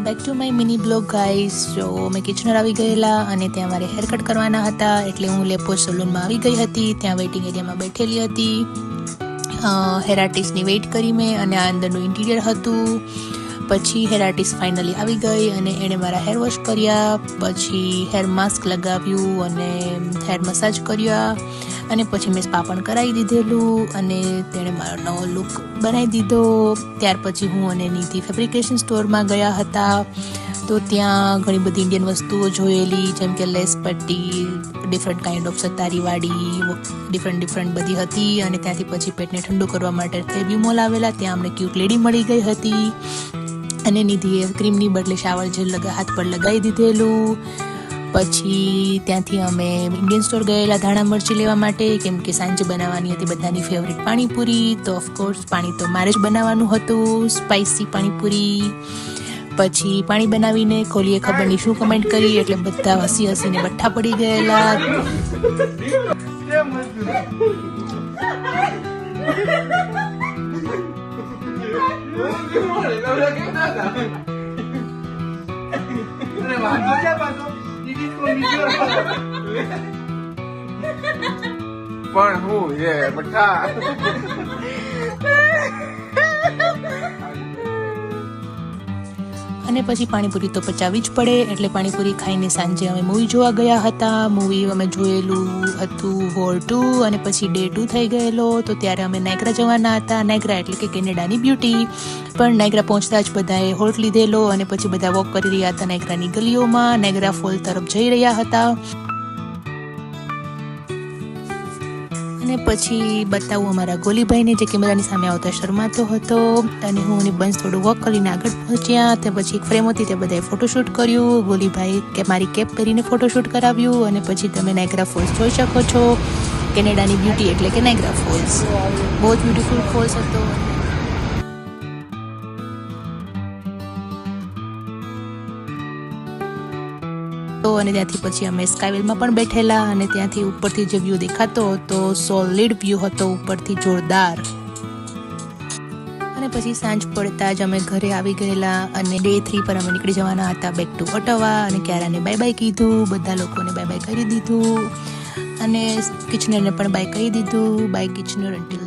Welcome back to my mini blog guys. જો મેં કિચનર આવી ગયેલા અને ત્યાં મારે હેર કટ કરવાના હતા, એટલે હું લેપો સલૂનમાં આવી ગઈ હતી. ત્યાં વેઇટિંગ એરિયામાં બેઠેલી હતી. હેર આર્ટિસ્ટની વેઇટ કરી મેં, અને આ અંદરનું ઇન્ટિરિયર હતું. પછી હેર આર્ટિસ્ટ ફાઇનલી આવી ગઈ અને એણે મારા હેર વોશ કર્યા, પછી હેર માસ્ક લગાવ્યું અને હેર મસાજ કર્યા, અને પછી મેં સ્પા પણ કરાવી દીધેલું અને તેણે મારો નવો લુક બનાવી દીધો. ત્યાર પછી હું અને નિધિ ફેબ્રિકેશન સ્ટોરમાં ગયા હતા. તો ત્યાં ઘણી બધી ઇન્ડિયન વસ્તુઓ જોયેલી, જેમ કે લેસ પટ્ટી, ડિફરન્ટ કાઇન્ડ ઓફ સતારીવાળી, ડિફરન્ટ બધી હતી. અને ત્યાંથી પછી પેટને ઠંડુ કરવા માટે ફેબી મોલ આવેલા, ત્યાં અમને ક્યુટ લેડી મળી ગઈ હતી. અને નિધિએ ક્રીમની બદલે શાવર જેલ હાથ પર લગાવી દીધેલું. પછી ત્યાંથી અમે ઇન્ડિયન સ્ટોર ગયેલા ધાણા મરચી લેવા માટે, કેમ કે સાંજે બનાવવાની હતી બધાની ફેવરેટ પાણીપુરી. તો ઓફકોર્સ પાણી તો મારે જ બનાવવાનું હતું, સ્પાઇસી પાણીપુરી. પછી પાણી બનાવીને ખોલીએ ખબર નહીં શું કમેન્ટ કરી, એટલે બધા હસીને બઠ્ઠા પડી ગયેલા. પણ હું એ બઠા અને પછી પાણીપુરી તો પચાવવી જ પડે, એટલે પાણીપુરી ખાઈને સાંજે અમે મૂવી જોવા ગયા હતા. મૂવી અમે જોયેલું હતું વોર 2, અને પછી ડે 2 થઈ ગયેલો. તો ત્યારે અમે નાયગ્રા જવાના હતા. નાયગ્રા એટલે કે કેનેડાની બ્યુટી. પણ નાયગ્રા પહોંચતા જ બધાએ હોલ્ટ લીધેલો, અને પછી બધા વોક કરી રહ્યા હતા નાયગ્રાની ગલીઓમાં. નાયગ્રા ફોલ તરફ જઈ રહ્યા હતા. અને પછી બતાવું અમારા ગોલીભાઈને, જે કેમેરાની સામે આવતા શરમાતો હતો. અને હું અને બંસ થોડું વોક કરીને આગળ પહોંચ્યા. તે પછી એક ફ્રેમ હતી, તે બધાએ ફોટોશૂટ કર્યું. ગોલીભાઈ કે મારી કેપ પહેરીને ફોટોશૂટ કરાવ્યું. અને પછી તમે નાયગ્રા ફોલ્સ જોઈ શકો છો. કેનેડાની બ્યુટી એટલે કે નાયગ્રા ફોલ્સ બહુ જ બ્યુટીફુલ ફોલ્સ હતો. અને ત્યાંથી પછી અમે સ્કાયવેલમાં પણ બેઠેલા, અને ત્યાંથી ઉપરથી જે વ્યૂ દેખાતો હતો, સોલિડ વ્યૂ હતો ઉપરથી, જોરદાર. અને પછી સાંજ પડતા જ અમે ઘરે આવી ગયેલા, અને ડે 3 પર અમે નીકળી જવાના હતા બેક ટુ ઓટાવા. અને ક્યારાને બાય બાય કીધું, બધા લોકોને બાય બાય કરી દીધું, અને કિચનરને પણ બાય કહી દીધું. By કિચનર, until